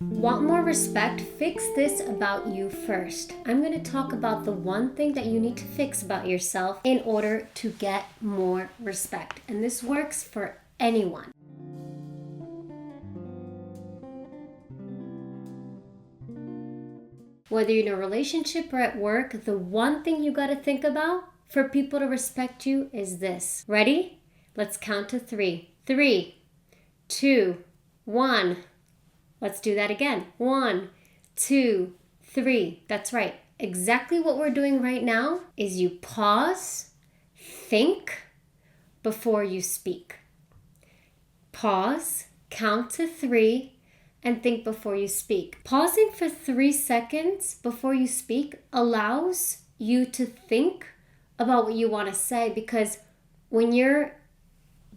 Want more respect? Fix this about you first. I'm going to talk about the one thing that you need to fix about yourself in order to get more respect. And this works for anyone. Whether you're in a relationship or at work, the one thing you got to think about for people to respect you is this. Ready? Let's count to 3. 3, 2, 1. Let's do that again. 1, 2, 3. That's right. Exactly what we're doing right now is you pause, think before you speak. Pause, count to 3, and think before you speak. Pausing for 3 seconds before you speak allows you to think about what you want to say, because when you're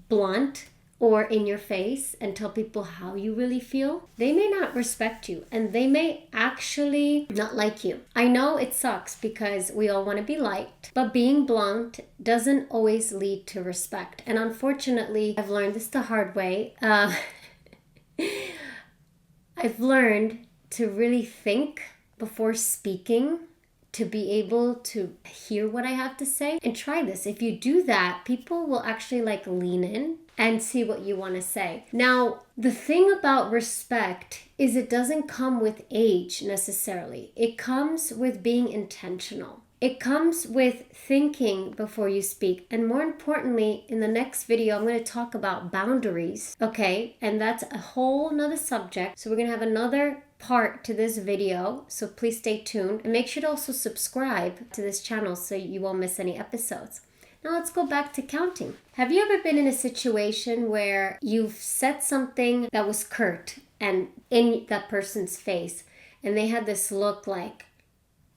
blunt or in your face and tell people how you really feel, they may not respect you and they may actually not like you. I know it sucks because we all want to be liked, but being blunt doesn't always lead to respect. And unfortunately, I've learned this the hard way. I've learned to really think before speaking, to be able to hear what I have to say. And try this. If you do that, people will actually lean in and see what you want to say. Now, the thing about respect is it doesn't come with age necessarily. It comes with being intentional. It comes with thinking before you speak. And more importantly, in the next video, I'm going to talk about boundaries. Okay? And that's a whole nother subject. So we're going to have another part to this video. So please stay tuned. And make sure to also subscribe to this channel so you won't miss any episodes. Now let's go back to counting. Have you ever been in a situation where you've said something that was curt and in that person's face, and they had this look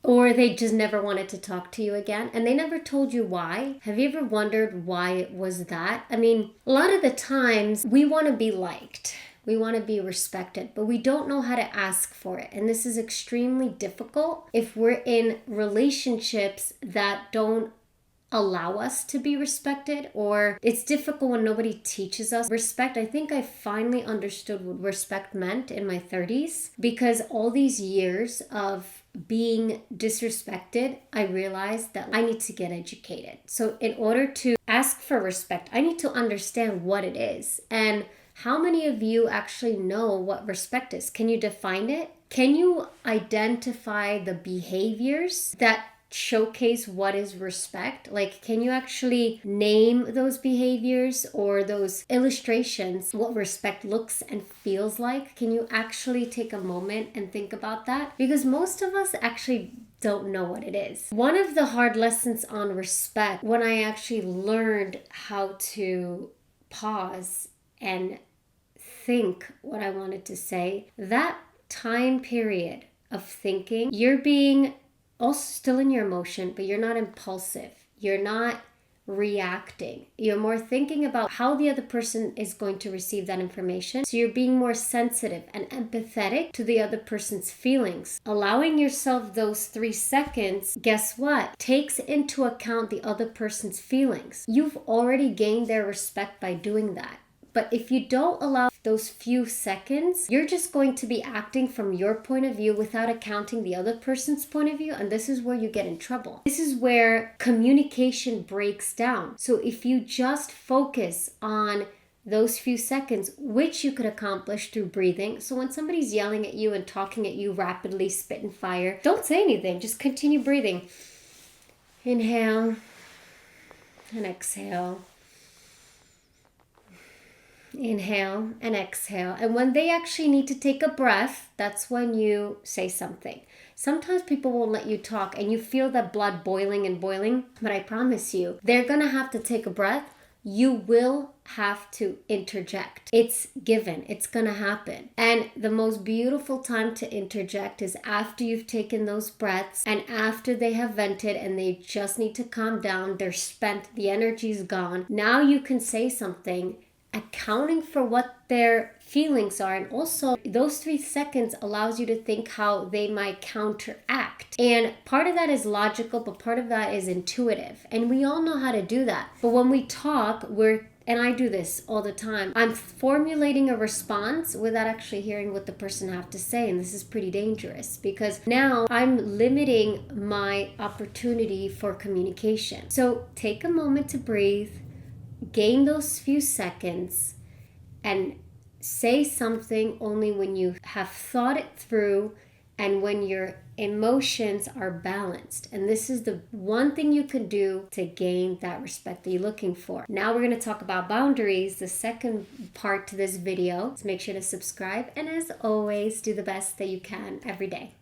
or they just never wanted to talk to you again, and they never told you why? Have you ever wondered why it was that? I mean, a lot of the times we want to be liked. We want to be respected, but we don't know how to ask for it. And this is extremely difficult if we're in relationships that don't allow us to be respected, or it's difficult when nobody teaches us respect. I think I finally understood what respect meant in my 30s, because all these years of being disrespected, I realized that I need to get educated. So in order to ask for respect, I need to understand what it is. And how many of you actually know what respect is? Can you define it? Can you identify the behaviors that showcase what is respect? Can you actually name those behaviors or those illustrations, what respect looks and feels like? Can you actually take a moment and think about that? Because most of us actually don't know what it is. One of the hard lessons on respect, when I actually learned how to pause and think what I wanted to say, that time period of thinking, you're being also still in your emotion, but you're not impulsive. You're not reacting. You're more thinking about how the other person is going to receive that information. So you're being more sensitive and empathetic to the other person's feelings. Allowing yourself those 3 seconds, guess what? Takes into account the other person's feelings. You've already gained their respect by doing that. But if you don't allow those few seconds, you're just going to be acting from your point of view without accounting the other person's point of view. And this is where you get in trouble. This is where communication breaks down. So if you just focus on those few seconds, which you could accomplish through breathing. So when somebody's yelling at you and talking at you rapidly, spitting fire, don't say anything. Just continue breathing. Inhale and exhale. Inhale and exhale. And when they actually need to take a breath, that's when you say something. Sometimes people won't let you talk and you feel that blood boiling and boiling, but I promise you, they're gonna have to take a breath. You will have to interject. It's given. It's gonna happen. And the most beautiful time to interject is after you've taken those breaths and after they have vented and they just need to calm down. They're spent. The energy's gone. Now you can say something accounting for what their feelings are, and also those 3 seconds allows you to think how they might counteract. And part of that is logical, but part of that is intuitive, and we all know how to do that. But when we talk, we're And I do this all the time. I'm formulating a response without actually hearing what the person have to say. And this is pretty dangerous because now I'm limiting my opportunity for communication. So take a moment to breathe, gain those few seconds, and say something only when you have thought it through and when your emotions are balanced. And this is the one thing you can do to gain that respect that you're looking for. Now we're going to talk about boundaries, the second part to this video. So make sure to subscribe, and as always, do the best that you can every day.